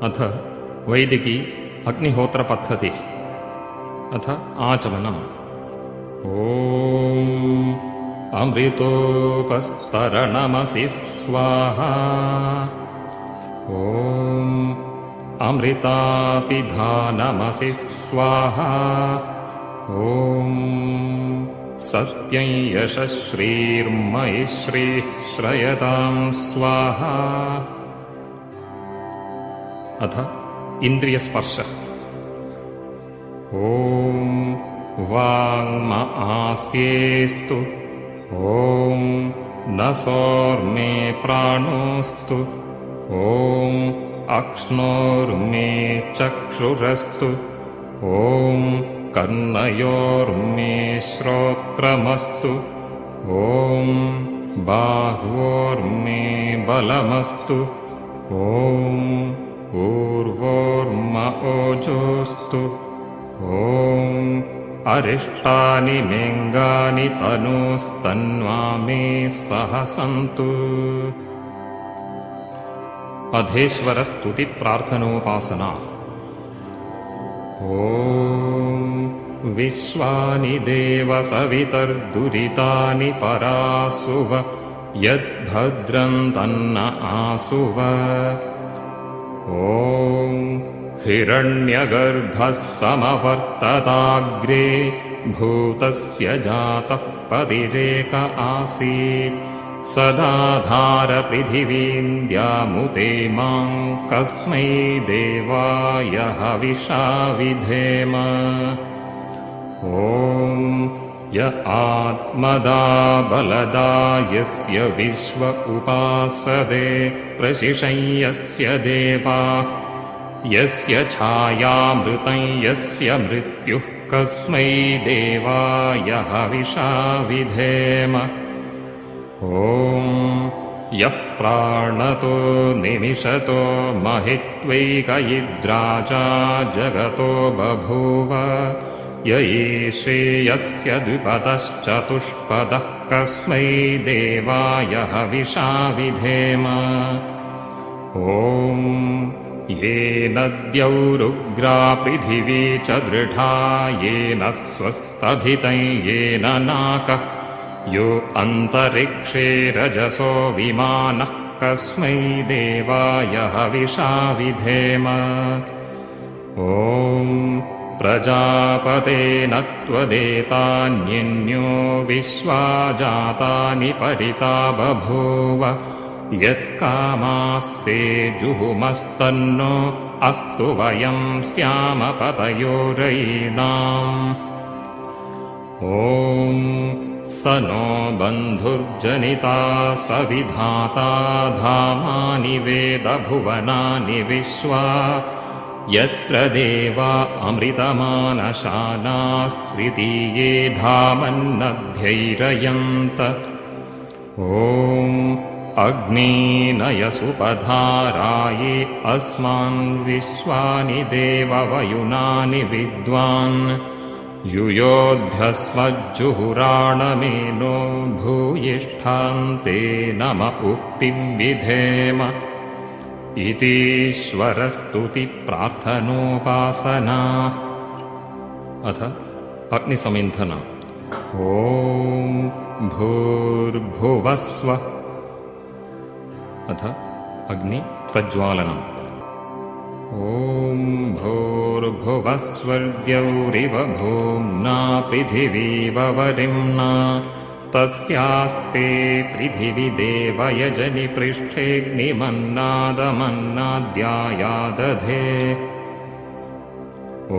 अथ वैदिकी अग्निहोत्रपद्धतिः। अथ आचमनम्। ॐ अमृतोपस्तरणमसि स्वाहा। ॐ अमृतापिधानमसि स्वाहा। ॐ सत्यं यशश्रीर्मयिश्रीः श्रयतां स्वाहा। अथ इन्द्रियस्पर्श। ॐ वाङ्म आस्येस्तु। ॐ नसोर्मे प्राणोस्तु। ॐ अक्ष्णोर्मे चक्षुरस्तु। ॐ कर्णयोर्मे श्रोत्रमस्तु। ॐ बाह्वोर्मे बलमस्तु। ॐ ऊर्वोर्म ओजोस्तु। ॐ अरिष्टानि मेङ्गानि तनूस्तन्वा मे सह सन्तु। अधेश्वरस्तुतिप्रार्थनोपासना। ॐ विश्वानि देव सवितर्दुरितानि परासुव यद्भद्रं तन्न आसुव। ॐ हिरण्यगर्भः समवर्तताग्रे भूतस्य जातः पतिरेक आसीत् सदाधार पृथिवीं द्यामुते मां कस्मै देवाय हविषा विधेम। ॐ य आत्मदा बलदा यस्य विश्व उपासदे प्रशिशं यस्य देवाः यस्य छायामृतं यस्य मृत्युः कस्मै देवाय हविषा विधेम। ॐ यः प्राणतो निमिषतो महित्वैकयिद्राजा जगतो बभूव य एषे यस्य द्विपदश्चतुष्पदः कस्मै देवाय हविषा विधेम। ॐ येन द्यौरुग्रा पृथिवी च दृढा येन स्वस्तभितं येन नाकः यो अन्तरिक्षे रजसो विमानः कस्मै देवाय हविषा विधेम। ॐ प्रजापतेन त्वदेतान्यन्यो विश्वा जातानि परिता बभूव यत्कामास्ते जुहुमस्तन्नो अस्तु वयं स्याम पतयो रयीणाम्। ॐ स नो बन्धुर्जनिता स विधाता धामानि वेद भुवनानि विश्वा यत्र देवा अमृतमानशानास्त्रितीये धामन्नध्यैरयन्त। ॐ अग्नीनयसुपधाराये अस्मान् विश्वानि देववयुनानि विद्वान् युयोध्यस्मज्जुहुराणमेनो भूयिष्ठान्ते नम उक्तिं विधेम। इतीश्वरस्तुतिप्रार्थनोपासना। अथ अग्निसमिन्थन। ॐ भूर्भुवस्व। अथ अग्निप्रज्वालनम्। ॐ भूर्भुवस्वर्द्यौरिव भूम्ना पृथिवीव वरिम्ना तस्यास्ते पृथिवी देवयजनि पृष्ठेऽग्निमन्नादमन्नाद्यायादधे। ॐ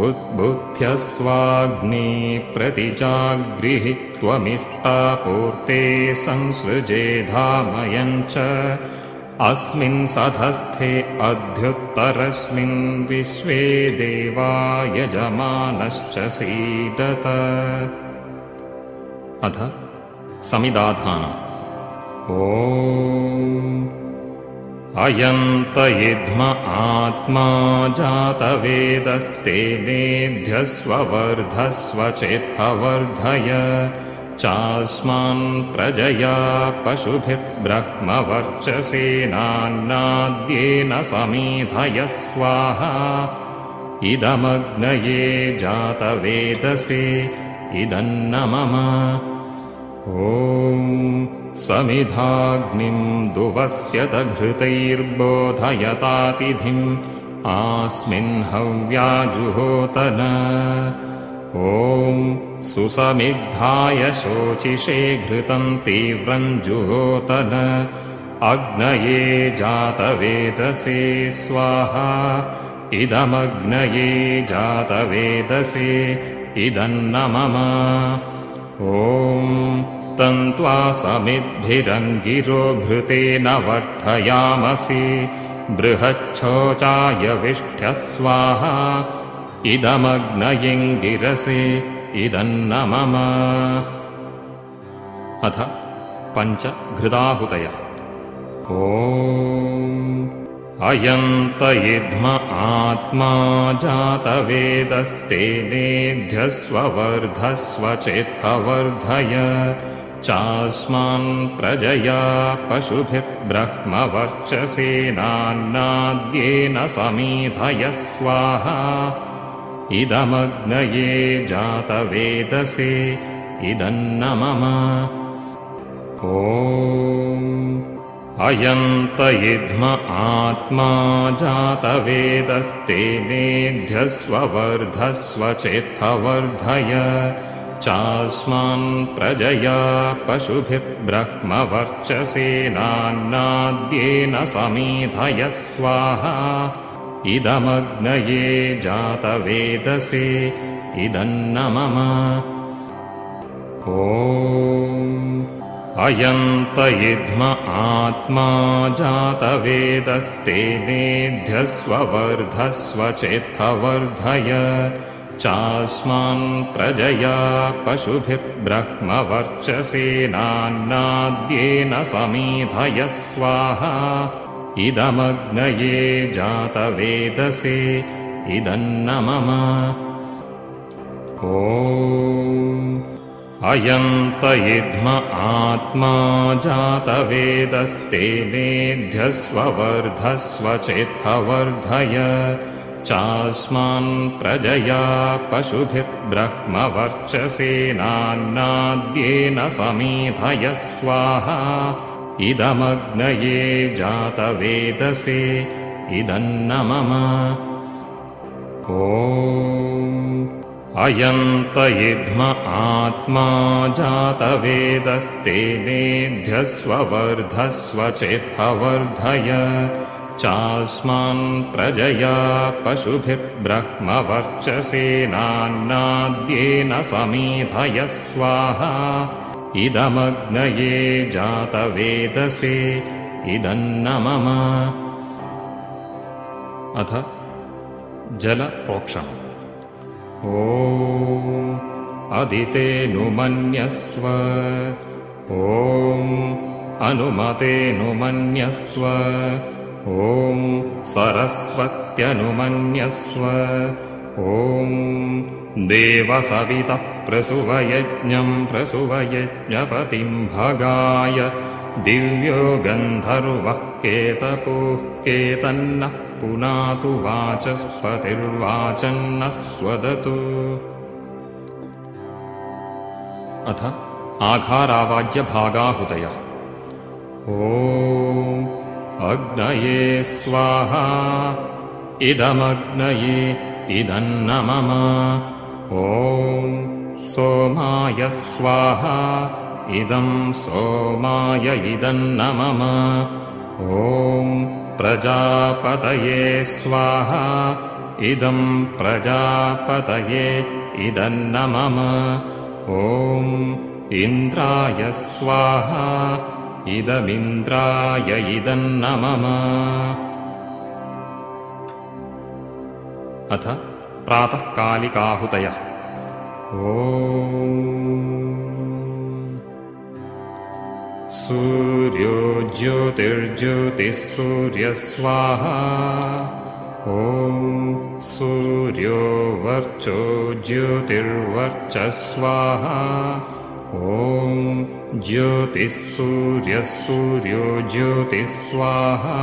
उद्बुध्यस्वाग्नि प्रतिजागृहीत्वमिष्टापूर्ते संसृजे धामयञ्च अस्मिन् सधस्थे अध्युत्तरस्मिन् विश्वे देवा यजमानश्च सीदत। अथ समिदाधानम्। ॐ अयन्त इद्म आत्मा जातवेदस्ते मेध्यस्व वर्धस्व चेत्थवर्धय चास्मान् प्रजया पशुभिर्ब्रह्मवर्चसेनान्नाद्येन समेधयः स्वाहा इदमग्नये जातवेदसे इदन्न मम ॐ समिधाग्निं दुवस्य घृतैर्बोधयतातिथिम् आस्मिन् हव्याजुहोतन ॐ सुसमिद्धाय शोचिषे घृतं तीव्रं जुहोतन अग्नये जातवेदसे स्वाहा इदमग्नये जातवेदसे इदन्न मम ॐ तन्त्वा समिद्भिरङ्गिरो घृतेन वर्धयामसि बृहच्छोचाय विष्ठ्य स्वाहा इदमग्नयिङ्गिरसे इदन्न मम अथ पञ्च घृताहुतयः ॐ अयन्त इद्म आत्मा जातवेदस्तेनेभ्यस्व वर्धस्व चेत्थवर्धय चास्मान् प्रजया पशुभिर्ब्रह्मवर्चसेनान्नाद्येन समेधयः स्वाहा इदमग्नये जातवेदसे इदन्न मम ॐ अयन्त इद्म आत्मा जातवेदस्तेनेभ्यस्व वर्धस्व चेत्थवर्धय चास्मान् प्रजया पशुभिर्ब्रह्मवर्चसेनान्नाद्येन समेधयः स्वाहा इदमग्नये जातवेदसे इदन्न मम ॐ अयन्त इद्म आत्मा जातवेदस्तेनेभ्यस्व वर्धस्व चेत्थवर्धय चास्मान् प्रजया पशुभिर्ब्रह्मवर्चसेनान्नाद्येन समेधयः स्वाहा इदमग्नये जातवेदसे इदन्न मम ॐ अयन्त इद्म आत्मा जातवेदस्तेनेभ्यस्व वर्धस्व चेत्थवर्धय चास्मान् प्रजया पशुभिर्ब्रह्मवर्चसेनान्नाद्येन समेधयः स्वाहा इदमग्नये जातवेदसे इदन्न मम ॐ अयन्त इद्म आत्मा जातवेदस्तेनेभ्यस्व वर्धस्व चेत्थवर्धय चास्मान् प्रजया पशुभिर्ब्रह्मवर्चसेनान्नाद्येन समेधयः स्वाहा इदमग्नये जातवेदसे इदन्न मम अथ जलप्रोक्षणम् ॐ अदितेऽनुमन्यस्व ॐ अनुमतेऽनुमन्यस्व ॐ सरस्वत्यनुमन्यस्व ॐ देवसवितः प्रसुवयज्ञं प्रसुवयज्ञपतिं भगाय दिव्यो गन्धर्वः केतपुः केतन्नः पुनातु वाचस्पतिर्वाचन्नस्वदतु अथ आघारावाज्यभागाहुतयः ॐ अग्नये स्वाहा इदमग्नये इदन्न मम ॐ सोमाय स्वाहा इदं सोमाय इदन्न मम ॐ प्रजापतये स्वाहा इदं प्रजापतये इदन्न मम ॐ इन्द्राय स्वाहा इदमिन्द्राय इदन्न मम अथ प्रातःकालिकाहुतयः ॐ सूर्यो ज्योतिर्ज्योतिः सूर्यः स्वाहा ॐ सूर्यो वर्चो ज्योतिर्वर्चः स्वाहा ॐ ॐ ज्योतिः सूर्यः सूर्यो ज्योतिः स्वाहा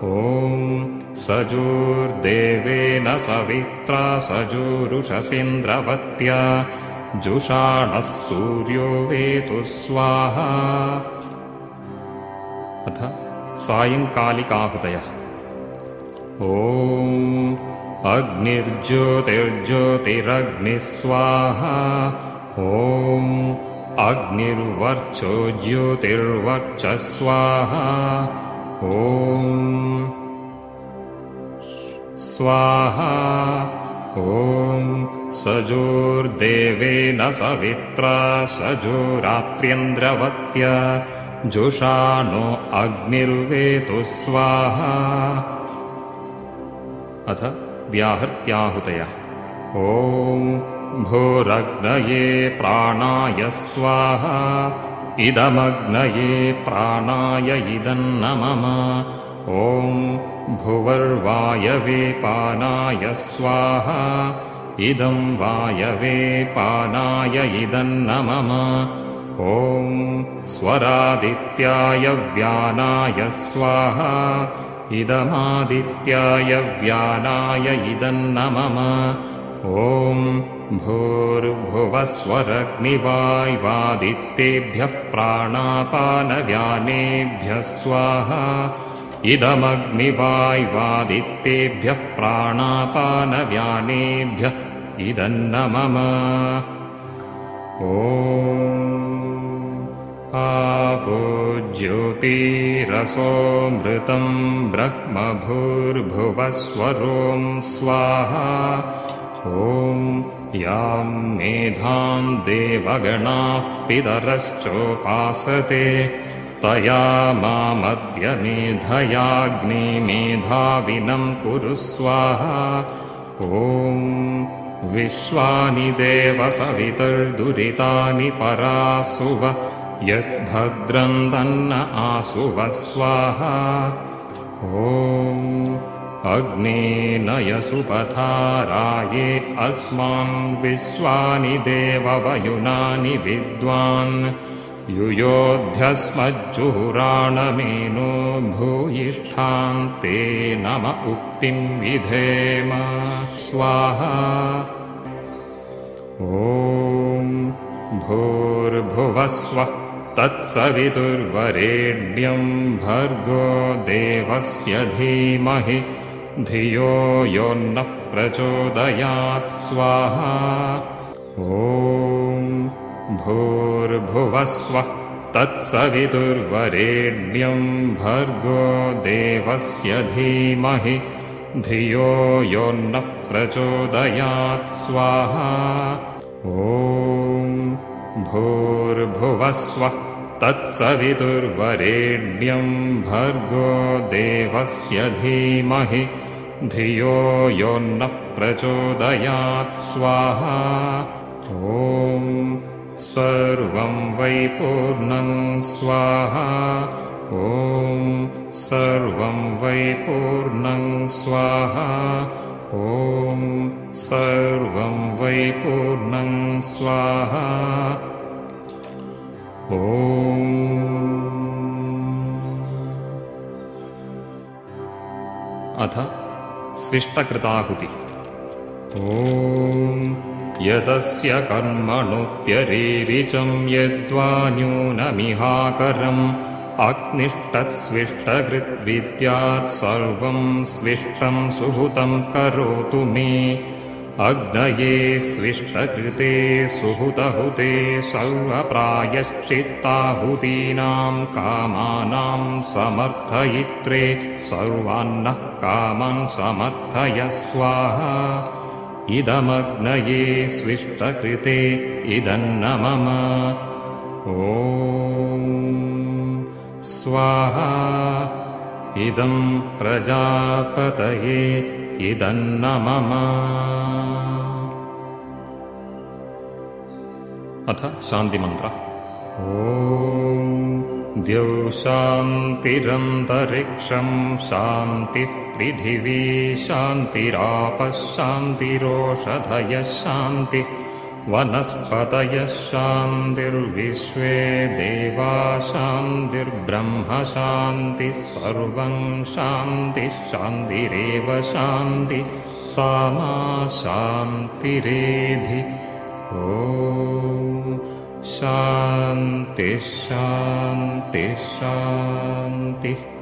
ॐ सजोर्देवेन सवित्रा सजोरुषसीन्द्रवत्या जुषाणः सूर्यो वेतु स्वाहा। अथ सायंकालिकाहुतयः। ॐ अग्निर्ज्योतिर्ज्योतिरग्निः स्वाहा ॐ अग्निर्वर्चो ज्योतिर्वर्चः स्वाहा ॐ स्वाहा ॐ सजोर्देवेन सवित्रा सजोरात्र्यन्द्रवत्या जुषाणो अग्निर्वेतु स्वाहा। अथ व्याहृत्याहुतयः। ॐ भूरग्नये प्राणाय स्वाहा इदमग्नये प्राणाय इदन्न मम ॐ भुवर्वायवे पानाय स्वाहा इदं वायवे पानाय इदन्न मम ॐ स्वरादित्याय व्यानाय स्वाहा इदमादित्याय व्यानाय इदन्न मम ॐ भूर्भुवस्वरग्निवाय्वादित्येभ्यः प्राणापानव्यानेभ्यः स्वाहा इदमग्निवाय्वादित्येभ्यः प्राणापानव्यानेभ्यः इदन्न मम ॐ आपो ज्योतिरसोऽमृतं ब्रह्म भूर्भुवस्वरों स्वाहा ॐ यां मेधां देवगणाः पितरश्चोपासते तया मामद्य मेधयाग्निमेधाविनं कुरु स्वाहा ॐ विश्वानि देव सवितर्दुरितानि परासुव यद्भद्रं तन्न आसुव स्वाहा ॐ अग्नेनयसुपथाराये अस्मान् विश्वानि देववयुनानि विद्वान् युयोध्यस्मज्जुहुराणमेनो भूयिष्ठान् ते नम उक्तिं विधेम स्वाहा ॐ भूर्भुवस्वः तत्सवितुर्वरेण्यं भर्गो देवस्य धीमहि धियो यो नः प्रचोदयात् स्वाहा ॐ भूर्भुवस्वः तत्सवितुर्वरेण्यं भर्गो देवस्य धीमहि धियो यो नः प्रचोदयात् स्वाहा ॐ भूर्भुवस्वः तत्सवितुर्वरेण्यं भर्गो देवस्य धीमहि धियो यो नः प्रचोदयात् स्वाहा ॐ सर्वं वै पूर्णं स्वाहा ॐ सर्वं वै पूर्णं स्वाहा ॐ सर्वं वै पूर्णं स्वाहा ॐ अथ स्विष्टकृताहुतिः। ॐ यदस्य कर्मणोऽत्यरीरिचं यद्वा न्यूनमिहाकरम् अग्निष्टत्स्विष्टकृद्विद्यात् सर्वं स्विष्टं सुहुतं करोतु मे अग्नये स्विष्टकृते सुहुतहुते सर्वप्रायश्चित्ताहुतीनां कामानां समर्थयित्रे सर्वान्नः कामान् समर्थय स्वाहा इदमग्नये स्विष्टकृते इदन्न मम ॐ स्वाहा इदं प्रजापतये इदन्न मम। अथ शान्तिमन्त्र। ॐ द्यौ शान्तिरन्तरिक्षं शान्तिः पृथिवी शान्तिरापः शान्तिरोषधयः शान्तिः वनस्पतयः शान्तिर्विश्वे देवाः शान्तिर्ब्रह्म शान्तिः सर्वं शान्तिः शान्तिरेव शान्तिः सा मा शान्तिरेधि ॐ शान्तिः शान्तिः शान्तिः